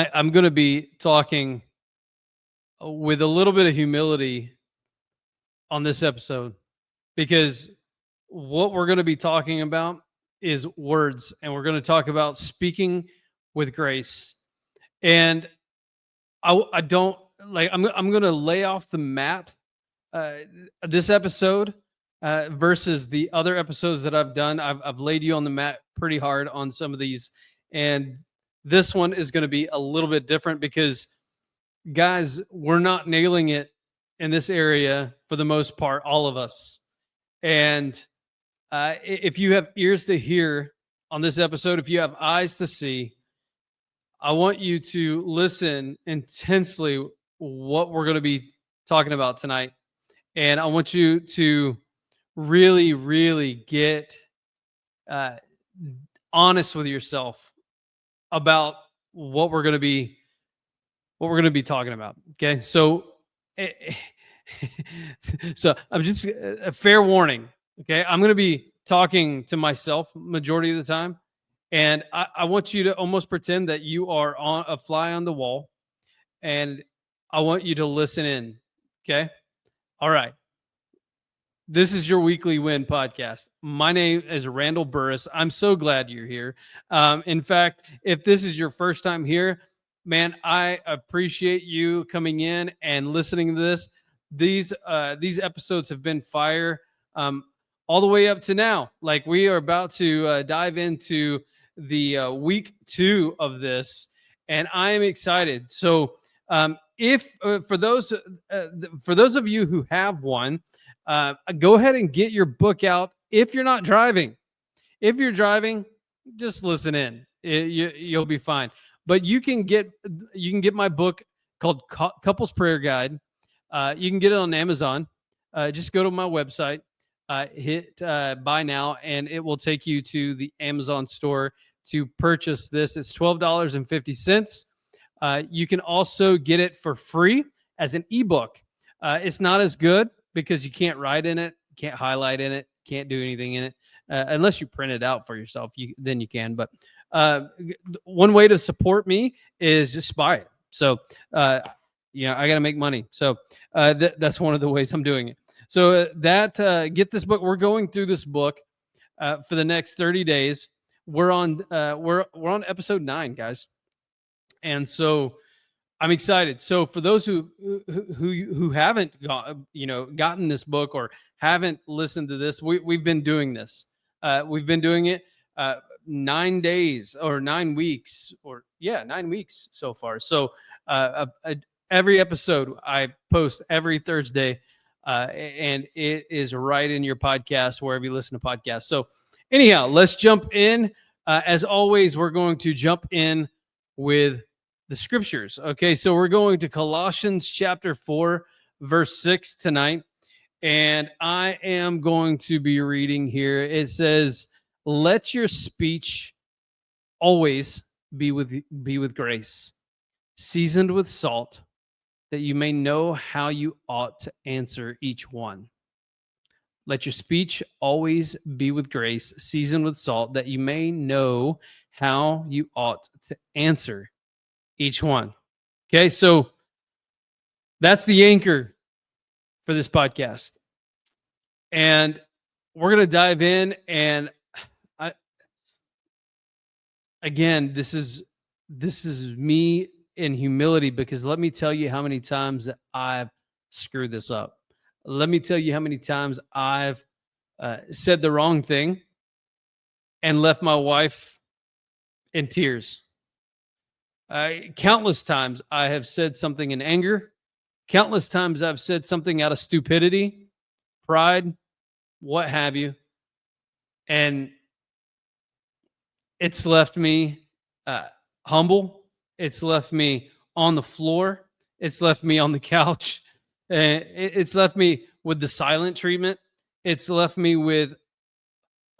I'm going to be talking with a little bit of humility on this episode because what we're going to be talking about is words, and we're going to talk about speaking with grace. And I don't like, I'm going to lay off the mat uh, this episode versus the other episodes that I've done. I've laid you on the mat pretty hard on some of these. And this one is going to be a little bit different because, guys, we're not nailing it in this area for the most part, all of us. And if you have ears to hear on this episode, if you have eyes to see, I want you to listen intensely what we're going to be talking about tonight. And I want you to really, really get uh, honest with yourself about what we're going to be talking about. Okay, so eh, so I'm just a fair warning. Okay, I'm going to be talking to myself majority of the time, and I want you to almost pretend that you are on a fly on the wall, and I want you to listen in. Okay, all right. This is your weekly win podcast. My name is Randall Burris. I'm so glad you're here. In fact, if this is your first time here, man, I appreciate you coming in and listening to this. These episodes have been fire um, all the way up to now. Like, we are about to dive into the week 2 of this, and I am excited. So, if for those of you who have one, go ahead and get your book out if you're not driving. If you're driving, just listen in. You'll be fine. But you can get my book called Couples Prayer Guide. You can get it on Amazon. Just go to my website, hit buy now, and it will take you to the Amazon store to purchase this. It's $12.50. You can also get it for free as an ebook. It's not as good because you can't write in it, can't highlight in it, can't do anything in it unless you print it out for yourself. Then you can. But one way to support me is just buy it. So I got to make money. So that's one of the ways I'm doing it. So get this book. We're going through this book for the next 30 days. We're on episode 9, guys, and so I'm excited. So for those who haven't gotten this book or haven't listened to this, we've been doing this. We've been doing it 9 days or 9 weeks 9 weeks so far. So every episode I post every Thursday, and it is right in your podcast wherever you listen to podcasts. So anyhow, let's jump in. As always, we're going to jump in with the scriptures. Okay, so we're going to Colossians chapter 4, verse 6 tonight. And I am going to be reading here. It says, "Let your speech always be with grace, seasoned with salt, that you may know how you ought to answer each one." Let your speech always be with grace, seasoned with salt, that you may know how you ought to answer each one. Okay, so that's the anchor for this podcast. And we're going to dive in. And again, this is me in humility, because let me tell you how many times that I've screwed this up. Let me tell you how many times I've said the wrong thing and left my wife in tears. Countless times I have said something in anger. Countless times I've said something out of stupidity, pride, what have you. And it's left me humble. It's left me on the floor. It's left me on the couch. It's left me with the silent treatment. It's left me with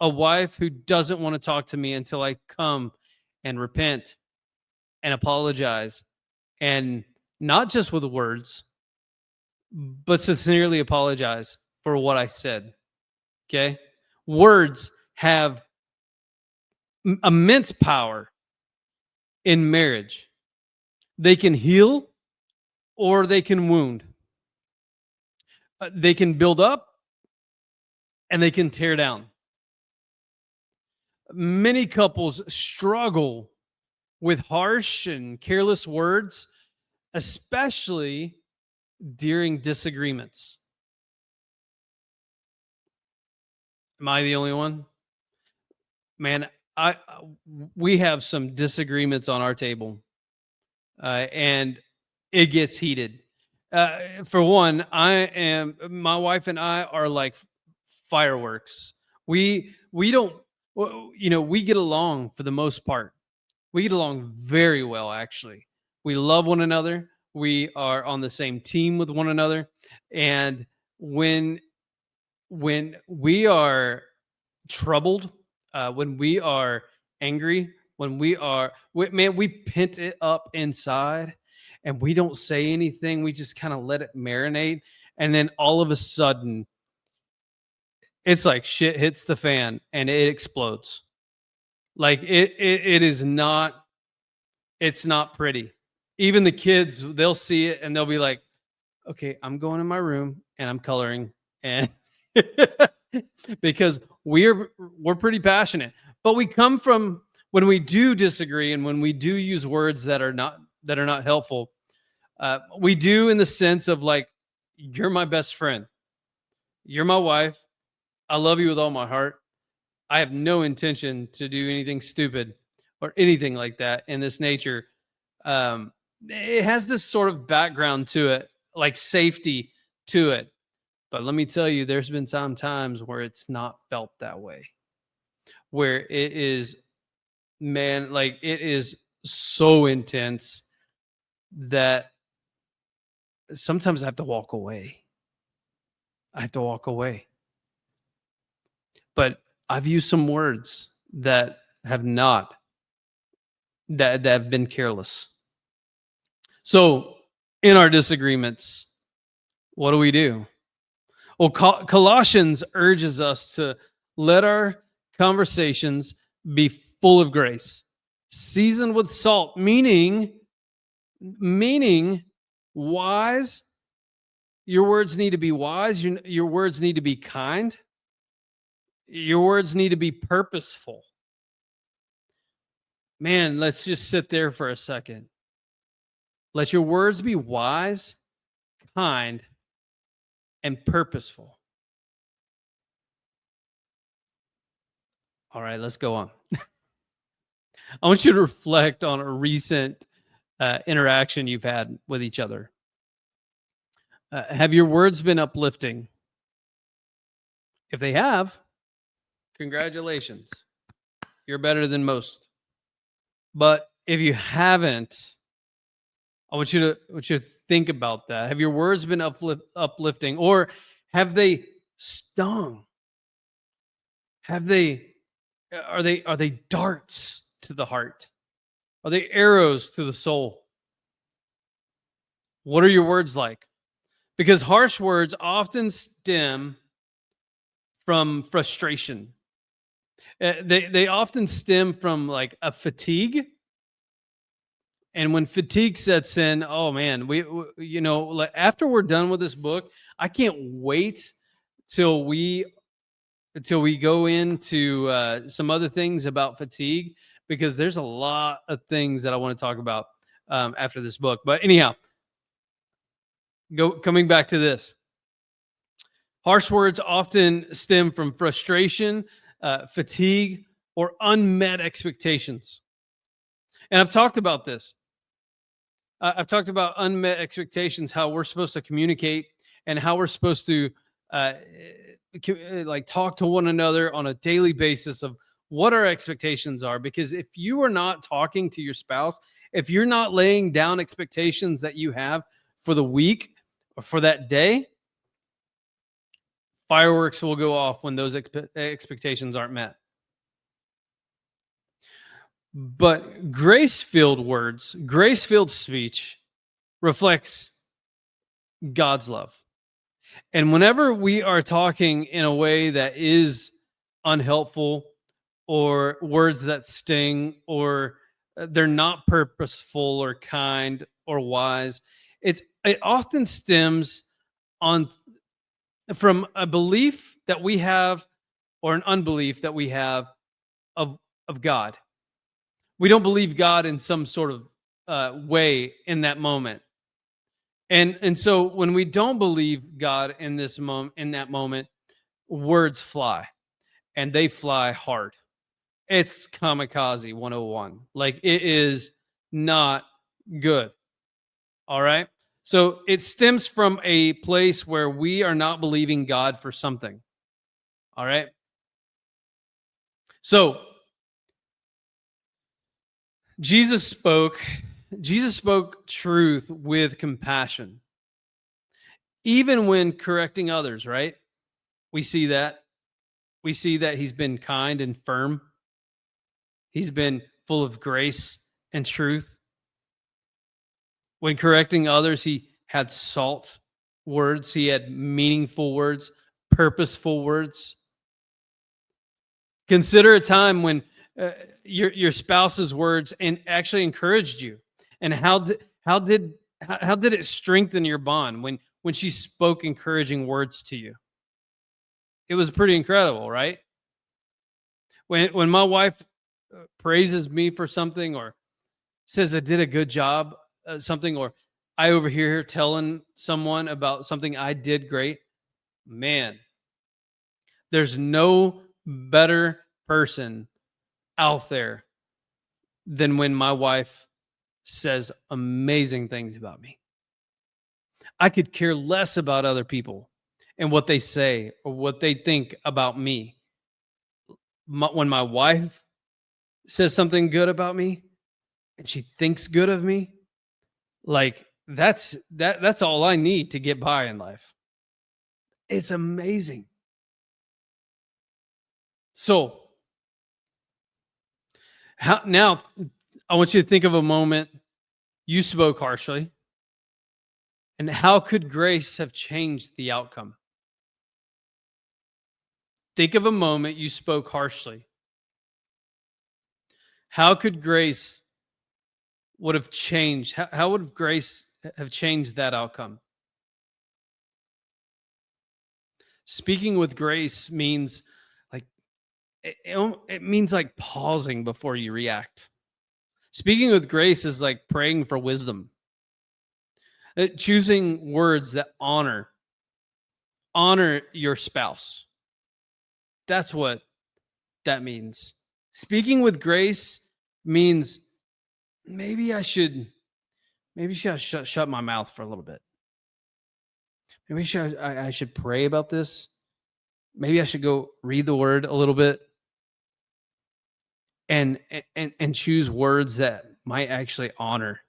a wife who doesn't want to talk to me until I come and repent and apologize, and not just with words, but sincerely apologize for what I said. Okay? Words have immense power in marriage. They can heal or they can wound. They can build up and they can tear down. Many couples struggle with harsh and careless words, especially during disagreements. Am I the only one? Man, I we have some disagreements on our table, and it gets heated. For one, my wife and I are like fireworks. We don't, we get along for the most part. We get along very well, actually. We love one another. We are on the same team with one another, and when we are troubled, when we are angry, man, we pent it up inside and we don't say anything. We just kind of let it marinate. And then all of a sudden, it's like shit hits the fan and it explodes. Like it is not, it's not pretty. Even the kids, they'll see it and they'll be like, okay, I'm going in my room and I'm coloring. And because we're pretty passionate, but we come from, when we do disagree and when we do use words that are not helpful, we do in the sense of like, you're my best friend, you're my wife, I love you with all my heart, I have no intention to do anything stupid or anything like that in this nature. It has this sort of background to it, like safety to it. But let me tell you, there's been some times where it's not felt that way, where it is, man, like it is so intense that sometimes I have to walk away. I have to walk away. But I've used some words that have not, that have been careless. So in our disagreements, what do? Well, Colossians urges us to let our conversations be full of grace, seasoned with salt, meaning wise. Your words need to be wise. Your words need to be kind. Your words need to be purposeful. Man, let's just sit there for a second. Let your words be wise, kind, and purposeful. All right, let's go on. I want you to reflect on a recent interaction you've had with each other. Have your words been uplifting? If they have, congratulations. You're better than most. But if you haven't, I want you to think about that. Have your words been uplifting, or have they stung? Are they darts to the heart? Are they arrows to the soul? What are your words like? Because harsh words often stem from frustration. They often stem from like a fatigue. And when fatigue sets in, oh man, like after we're done with this book, I can't wait till we go into some other things about fatigue, because there's a lot of things that I want to talk about after this book. But anyhow, coming back to this, harsh words often stem from frustration, fatigue, or unmet expectations. And I've talked about this. I've talked about unmet expectations, how we're supposed to communicate and how we're supposed to like talk to one another on a daily basis of what our expectations are. Because if you are not talking to your spouse, if you're not laying down expectations that you have for the week or for that day, fireworks will go off when those expectations aren't met. But grace-filled words, grace-filled speech reflects God's love. And whenever we are talking in a way that is unhelpful, or words that sting, or they're not purposeful or kind or wise. It often stems on from a belief that we have or an unbelief that we have of God. We don't believe God in some sort of way in that moment. And so when we don't believe God in that moment, words fly, and they fly hard. It's kamikaze 101. Like, it is not good. All right? So it stems from a place where we are not believing God for something. All right? So Jesus spoke Jesus spoke truth with compassion, even when correcting others, right? We see that. We see that he's been kind and firm. He's been full of grace and truth. When correcting others, he had salt words, he had meaningful words, purposeful words. Consider a time when your spouse's words and actually encouraged you, and how did it strengthen your bond when she spoke encouraging words to you? It was pretty incredible, right? When my wife praises me for something, or says I did a good job, something, or I overhear her telling someone about something I did great, man, there's no better person out there than when my wife says amazing things about me. I could care less about other people and what they say or what they think about me. When my wife says something good about me and she thinks good of me, like, that's all I need to get by in life. It's amazing. So, now I want you to think of a moment you spoke harshly, and how could grace have changed the outcome? Think of a moment you spoke harshly. How could grace would have changed? How would grace have changed that outcome? Speaking with grace means, like, it means like pausing before you react. Speaking with grace is like praying for wisdom. Choosing words that honor your spouse. That's what that means. Speaking with grace means maybe I should shut my mouth for a little bit. Maybe I should pray about this. Maybe I should go read the word a little bit, and choose words that might actually honor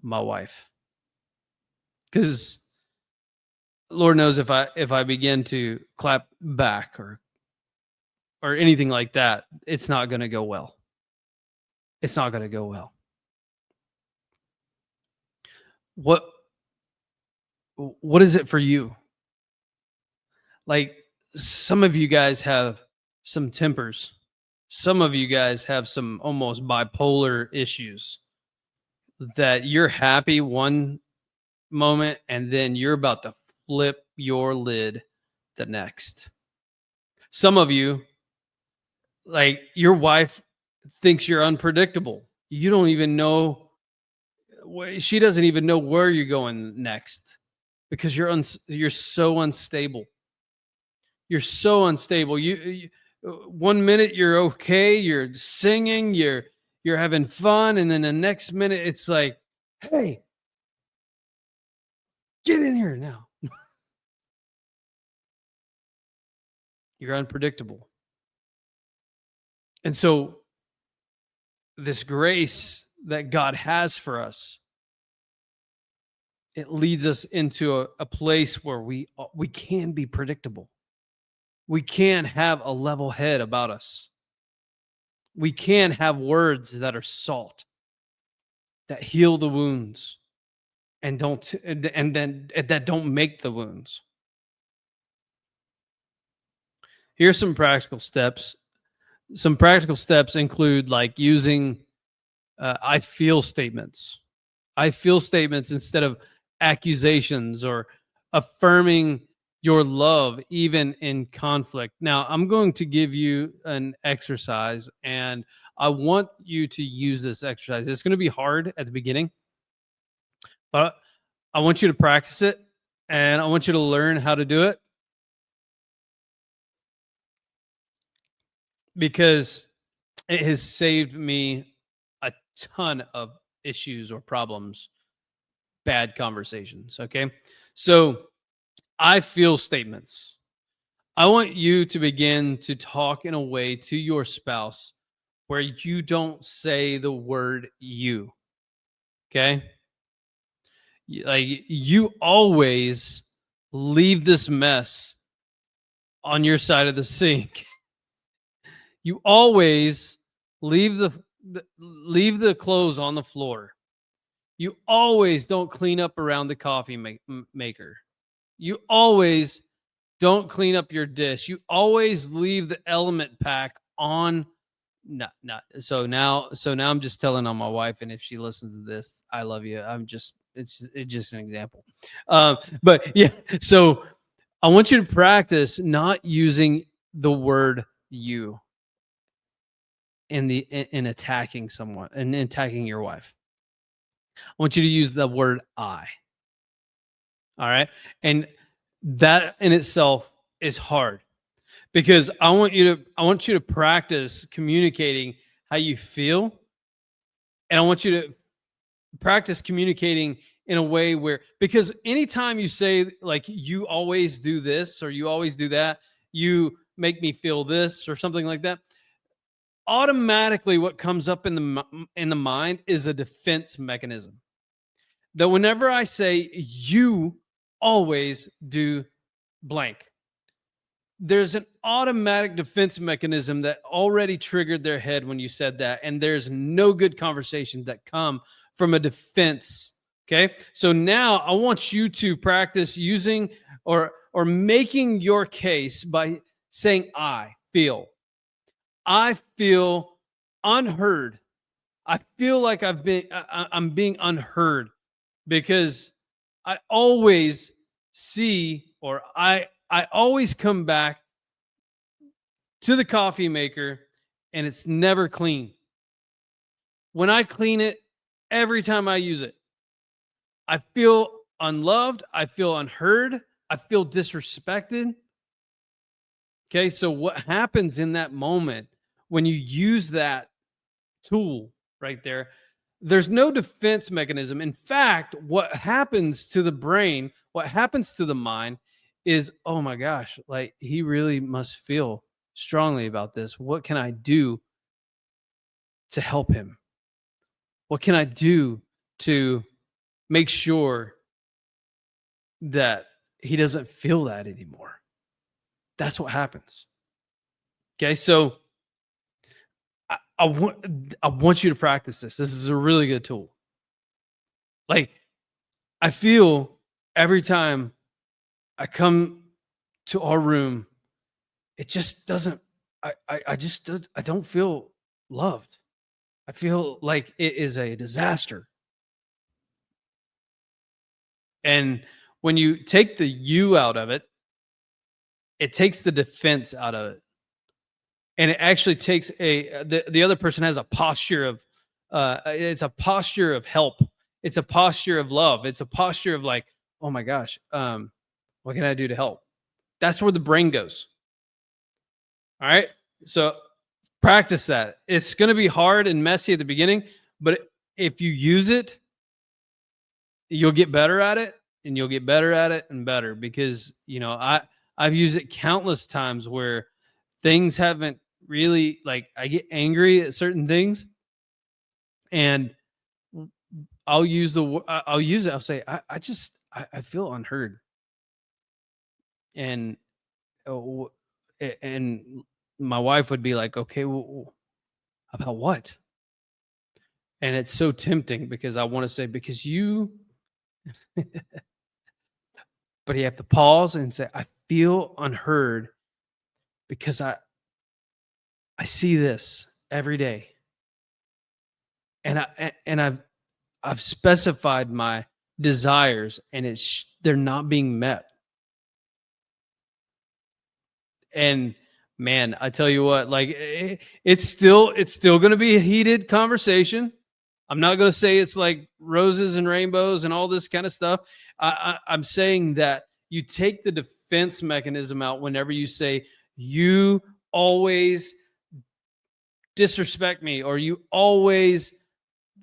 my wife. Because Lord knows, if I begin to clap back or anything like that, it's not going to go well. It's not going to go well. What what is it for you? Like, some of you guys have some tempers. Some of you guys have some almost bipolar issues, that you're happy one moment and then you're about to flip your lid the next. Some of you, like, your wife thinks you're unpredictable. You don't even know, she doesn't even know where you're going next, because you're so unstable. You're so unstable. You one minute you're okay, you're singing, you're having fun, and then the next minute it's like, "Hey, get in here now." You're unpredictable. And so this grace that God has for us, it leads us into a place where we can be predictable. We can have a level head about us. We can have words that are salt, that heal the wounds, and then that don't make the wounds. Here's some practical steps. Some practical steps include, like, using I feel statements. I feel statements instead of accusations or affirming your love, even in conflict. Now, I'm going to give you an exercise, and I want you to use this exercise. It's going to be hard at the beginning, but I want you to practice it and I want you to learn how to do it because it has saved me a ton of issues or problems, bad conversations. Okay. So I feel statements. I want you to begin to talk in a way to your spouse where you don't say the word you. Okay. Like you always leave this mess on your side of the sink. You always leave leave the clothes on the floor. You always don't clean up around the coffee maker. You always don't clean up your dish. You always leave the element pack on. Not so now I'm just telling on my wife, and if she listens to this, I love you. It's just an example. But yeah, so I want you to practice not using the word you in attacking someone and attacking your wife. I want you to use the word I. All right. And that in itself is hard because I want you to practice communicating how you feel. And I want you to practice communicating in a way where, because anytime you say like you always do this or you always do that, you make me feel this or something like that, automatically what comes up in the mind is a defense mechanism. That whenever I say you always do blank, there's an automatic defense mechanism that already triggered their head when you said that. And there's no good conversations that come from a defense. Okay. So now I want you to practice using or making your case by saying, I feel unheard. I feel like I'm being unheard because I always see or I always come back to the coffee maker and it's never clean. When I clean it, every time I use it, I feel unloved, I feel unheard, I feel disrespected. Okay, so what happens in that moment when you use that tool right there, there's no defense mechanism. In fact, what happens to the brain, what happens to the mind is, oh my gosh, like he really must feel strongly about this. What can I do to help him? What can I do to make sure that he doesn't feel that anymore? That's what happens. Okay, so I want you to practice this. This is a really good tool. Like I feel every time I come to our room, it just doesn't. I don't feel loved. I feel like it is a disaster. And when you take the you out of it, it takes the defense out of it, and it actually takes the other person has a posture of it's a posture of help. It's a posture of love. It's a posture of like, oh my gosh, what can I do to help? That's where the brain goes. All right. So practice that. It's going to be hard and messy at the beginning, but if you use it, you'll get better at it and you'll get better at it and better because, I've used it countless times where things haven't really like I get angry at certain things and I'll use it. I'll say, I feel unheard. And, uh, and my wife would be like, okay, well, about what? And it's so tempting because I want to say, because you, but you have to pause and say, I feel unheard because I see this every day. And I've specified my desires, and they're not being met. And man, I tell you what, like it's still going to be a heated conversation. I'm not going to say it's like roses and rainbows and all this kind of stuff. I'm saying that you take the defense mechanism out whenever you say you always disrespect me, or you always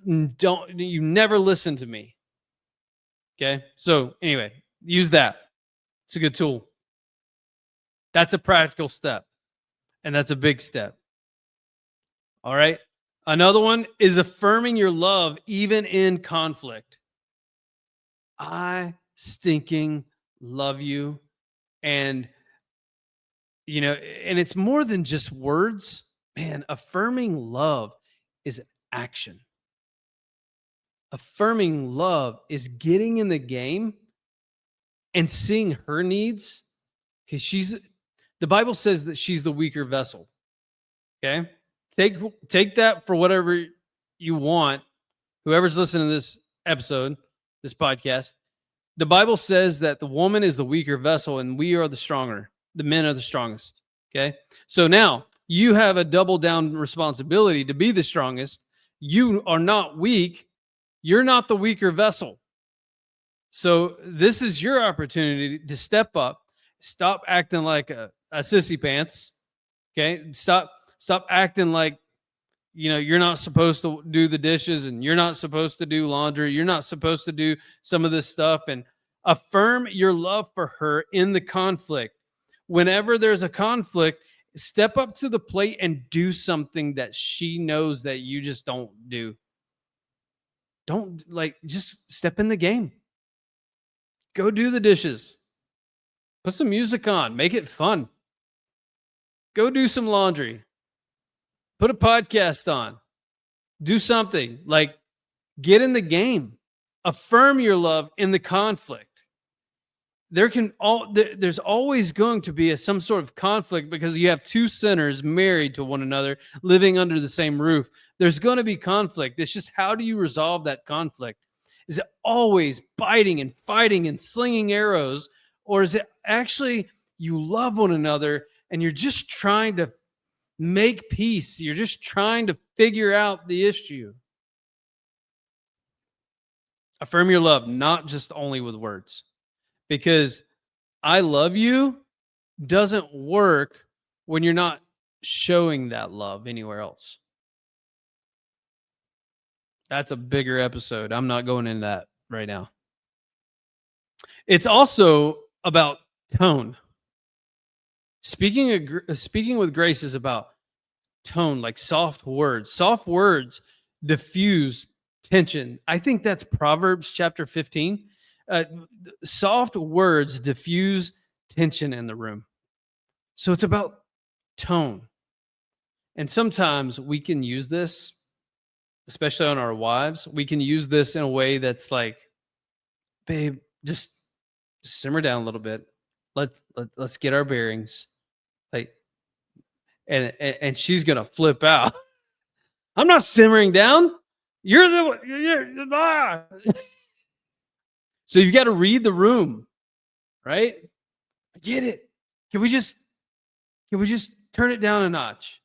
you never listen to me. Okay. So anyway, use that. It's a good tool. That's a practical step, and that's a big step. All right. Another one is affirming your love even in conflict. I stinking love you. And, and it's more than just words. Man, affirming love is action. Affirming love is getting in the game and seeing her needs, because the Bible says that she's the weaker vessel. Okay. Take that for whatever you want. Whoever's listening to this episode, this podcast, the Bible says that the woman is the weaker vessel and we are the stronger. The men are the strongest. Okay. So now you have a double down responsibility to be the strongest. You are not weak. You're not the weaker vessel. So this is your opportunity to step up, stop acting like a sissy pants. Okay. Stop acting like, you're not supposed to do the dishes, and you're not supposed to do laundry. You're not supposed to do some of this stuff, and affirm your love for her in the conflict. Whenever there's a conflict, step up to the plate and do something that she knows that you just don't do. Just step in the game. Go do the dishes. Put some music on. Make it fun. Go do some laundry. Put a podcast on. Do something. Like, get in the game. Affirm your love in the conflict. There's always going to be some sort of conflict, because you have two sinners married to one another, living under the same roof. There's going to be conflict. It's just, how do you resolve that conflict? Is it always biting and fighting and slinging arrows? Or is it actually you love one another and you're just trying to make peace? You're just trying to figure out the issue. Affirm your love, not just only with words. Because I love you doesn't work when you're not showing that love anywhere else. That's a bigger episode. I'm not going into that right now. It's also about tone. Speaking with grace is about tone, like soft words. Soft words diffuse tension. I think that's Proverbs chapter 15. Soft words diffuse tension in the room. So it's about tone. And sometimes we can use this, especially on our wives. We can use this in a way that's like, babe, just simmer down a little bit. Let's get our bearings. Like, and she's gonna flip out. I'm not simmering down. You're So you've got to read the room, right? I get it. Can we just turn it down a notch?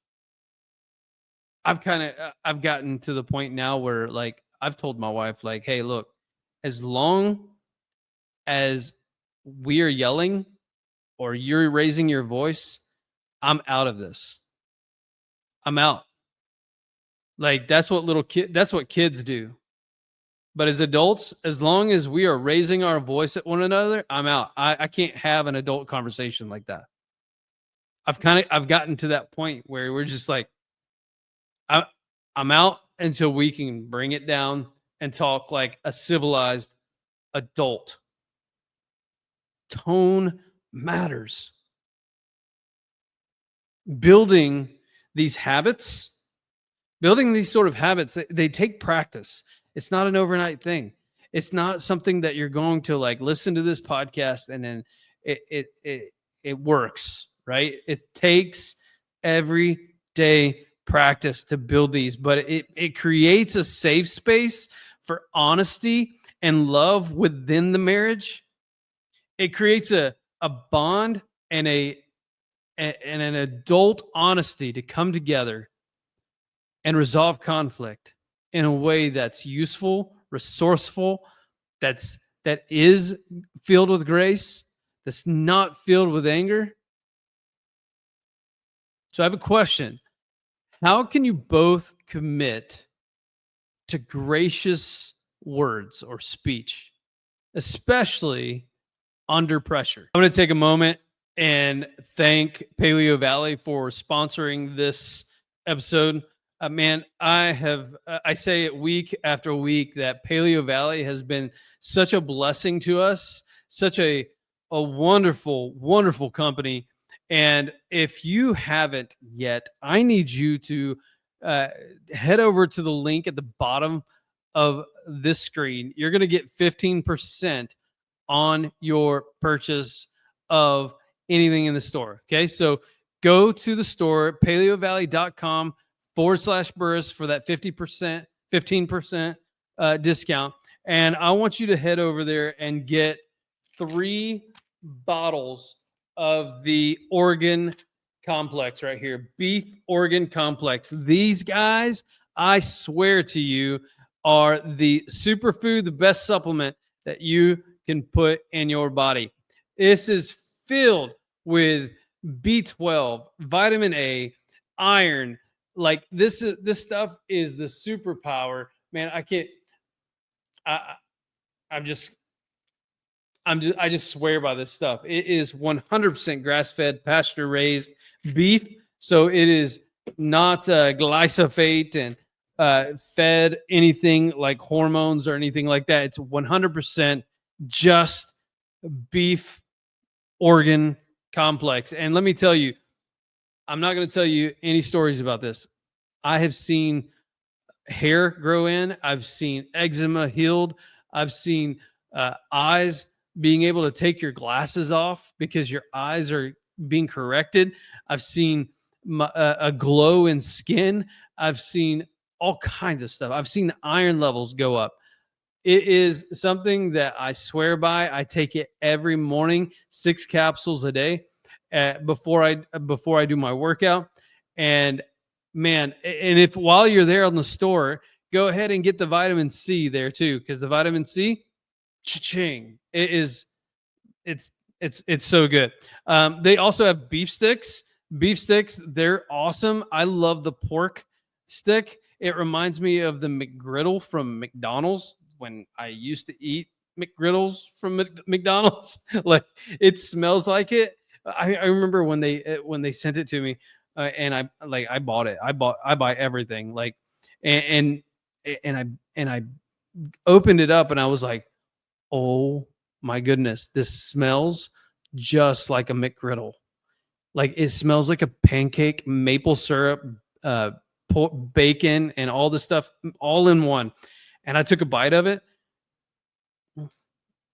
I've gotten to the point now where, like, I've told my wife, like, hey, look, as long as we are yelling or you're raising your voice, I'm out of this. I'm out. Like, that's what kids do. But as adults, as long as we are raising our voice at one another, I'm out. I can't have an adult conversation like that. I've gotten to that point where we're just like, I'm out until we can bring it down and talk like a civilized adult. Tone matters. Building these sort of habits, they take practice. It's not an overnight thing. It's not something that you're going to like listen to this podcast and then it works, right? It takes everyday practice to build these, but it creates a safe space for honesty and love within the marriage. It creates a bond and an adult honesty to come together and resolve conflict in a way that's useful, resourceful, that is filled with grace, that's not filled with anger. So I have a question. How can you both commit to gracious words or speech, especially under pressure? I'm going to take a moment and thank Paleo Valley for sponsoring this episode. Man, I say it week after week that Paleo Valley has been such a blessing to us, such a wonderful, wonderful company. And if you haven't yet, I need you to uh, head over to the link at the bottom of this screen. You're going to get 15% on your purchase of anything in the store. Okay. So go to the store, paleovalley.com/Burris for that 15% discount. And I want you to head over there and get 3 bottles of the Oregon complex right here, beef Oregon complex. These guys, I swear to you, are the superfood, the best supplement that you can put in your body. This is filled with B12, vitamin A, iron. Like this stuff is the superpower, man. I can't. I I'm just I just swear by this stuff. It is 100% grass-fed, pasture-raised beef, so it is not glyphosate and fed anything like hormones or anything like that. It's 100% just beef Oregon complex. And let me tell you, I'm not going to tell you any stories about this. I have seen hair grow in. I've seen eczema healed. I've seen eyes being able to take your glasses off because your eyes are being corrected. I've seen a glow in skin. I've seen all kinds of stuff. I've seen the iron levels go up. It is something that I swear by. I take it every morning, 6 capsules a day before I do my workout. And man, and if while you're there on the store, go ahead and get the vitamin C there too, because the vitamin C, cha-ching, it's so good. They also have beef sticks. Beef sticks, they're awesome. I love the pork stick. It reminds me of the McGriddle from McDonald's when I used to eat McGriddles from McDonald's. Like it smells like it. I remember when they sent it to me, and I bought it. I buy everything like, and I opened it up and I was like, oh my goodness, this smells just like a McGriddle. Like it smells like a pancake, maple syrup, bacon, and all this stuff all in one. And I took a bite of it.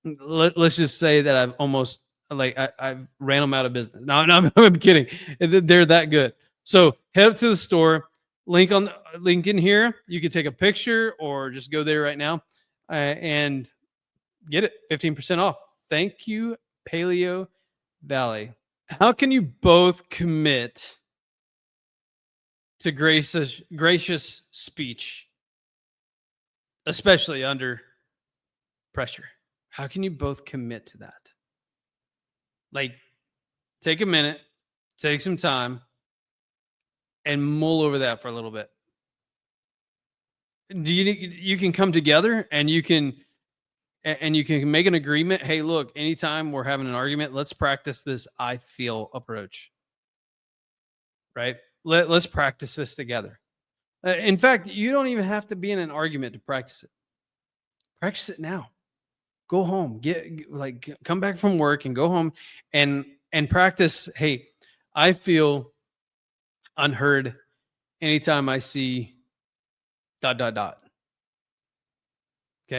Let's just say that I've almost I ran them out of business. No, I'm kidding. They're that good. So head up to the store. Link in here. You can take a picture or just go there right now and get it 15% off. Thank you, Paleo Valley. How can you both commit to gracious speech, especially under pressure? How can you both commit to that? Like, take a minute, take some time, and mull over that for a little bit. Do you can come together and you can make an agreement. Hey, look, anytime we're having an argument, let's practice this I feel approach. Right? Let's practice this together. In fact, you don't even have to be in an argument to practice it. Practice it now. Go home, come back from work and go home and practice. Hey, I feel unheard anytime I see ... Okay,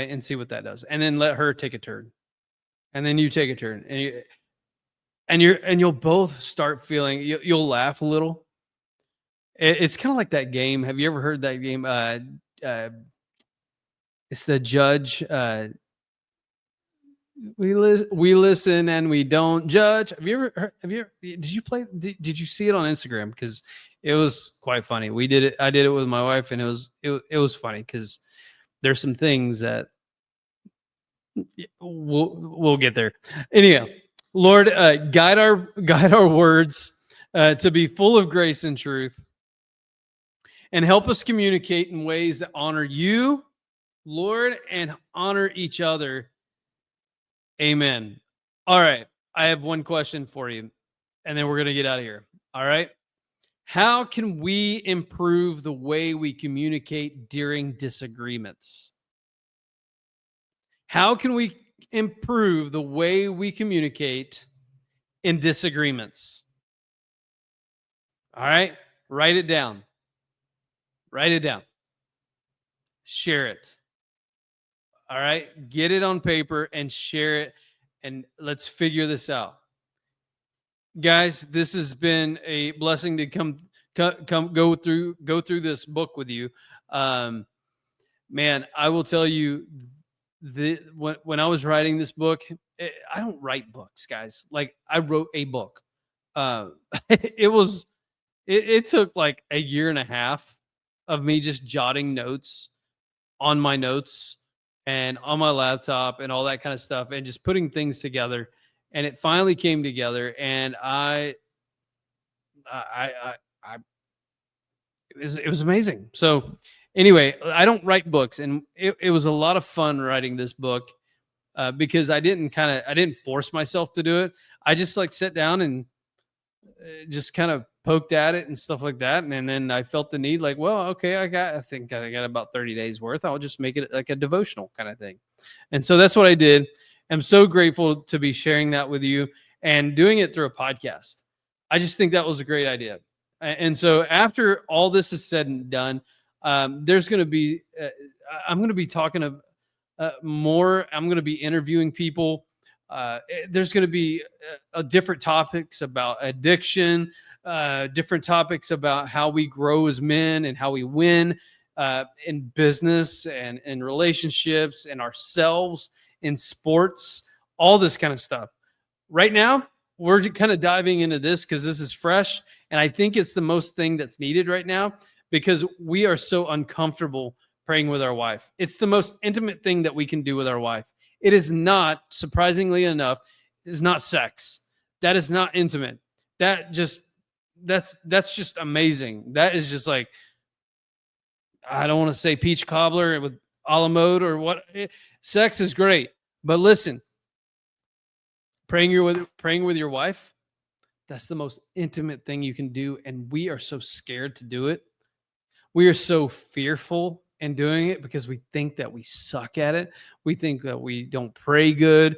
and see what that does, and then let her take a turn, and then you take a turn, and you'll both start feeling. You'll laugh a little, It's kind of like that game. Have you ever heard that game? Uh, it's the judge. We listen and we don't judge. Have you ever heard, did you play did you see it on Instagram? Because it was quite funny. We did it. I did it with my wife, and it was funny because there's some things that we'll get there. Anyhow, Lord, guide our words to be full of grace and truth, and help us communicate in ways that honor you, Lord, and honor each other. Amen. All right. I have one question for you, and then we're going to get out of here. All right. How can we improve the way we communicate during disagreements? How can we improve the way we communicate in disagreements? All right. Write it down. Write it down. Share it. All right. Get it on paper and share it. And let's figure this out. Guys, this has been a blessing to come go through this book with you. Man, I will tell you, when I was writing this book, I don't write books, guys. Like, I wrote a book. Uh, it was it took like a year and a half of me just jotting notes on my notes and on my laptop and all that kind of stuff, and just putting things together. And it finally came together, and I it was amazing. So anyway, I don't write books, and it was a lot of fun writing this book, because I didn't force myself to do it. I just like sat down and just kind of poked at it and stuff like that. And then I felt the need, like, well, okay, I think I got about 30 days worth. I'll just make it like a devotional kind of thing. And so that's what I did. I'm so grateful to be sharing that with you and doing it through a podcast. I just think that was a great idea. And so after all this is said and done, there's going to be, I'm going to be talking more. I'm going to be interviewing people. There's going to be different topics about addiction, different topics about how we grow as men and how we win in business and in relationships and ourselves in sports, all this kind of stuff. Right now, we're kind of diving into this because this is fresh. And I think it's the most thing that's needed right now because we are so uncomfortable praying with our wife. It's the most intimate thing that we can do with our wife. It is not, surprisingly enough, is not sex. That is not intimate. That's just amazing. That is just like, I don't want to say peach cobbler with a la mode or what. Sex is great, but listen, praying with your wife, that's the most intimate thing you can do, and we are so scared to do it. We are so fearful in doing it because we think that we suck at it. We think that we don't pray good.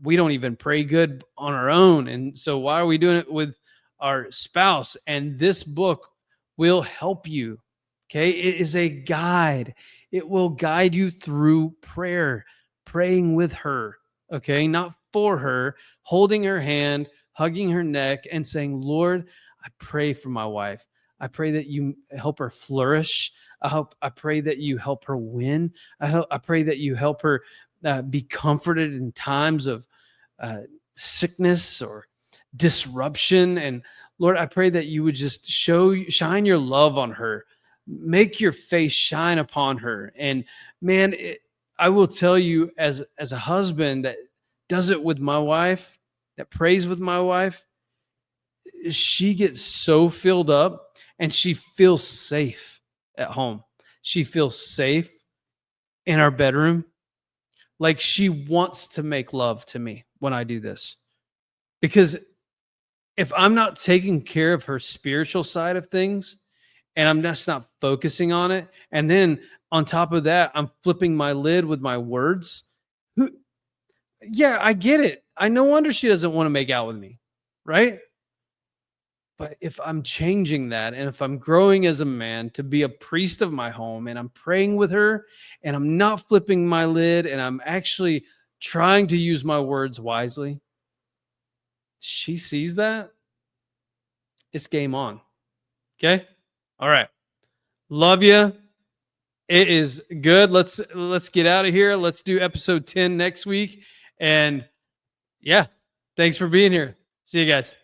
We don't even pray good on our own. And so why are we doing it with our spouse? And this book will help you. Okay. It is a guide. It will guide you through prayer, praying with her. Okay. Not for her, holding her hand, hugging her neck, and saying, Lord, I pray for my wife. I pray that you help her flourish. I pray that you help her win. I pray that you help her be comforted in times of sickness or disruption. And Lord, I pray that you would just shine your love on her, make your face shine upon her. And man, I will tell you, as a husband that does it with my wife, that prays with my wife, she gets so filled up and she feels safe at home. She feels safe in our bedroom. Like she wants to make love to me when I do this. Because if I'm not taking care of her spiritual side of things and I'm just not focusing on it, and then on top of that, I'm flipping my lid with my words. Yeah, I get it. I no wonder she doesn't want to make out with me, right? But if I'm changing that and if I'm growing as a man to be a priest of my home and I'm praying with her and I'm not flipping my lid and I'm actually trying to use my words wisely, she sees that, it's game on. Okay? All right. Love you. It is good. Let's get out of here. Let's do episode 10 next week. And yeah, thanks for being here. See you guys.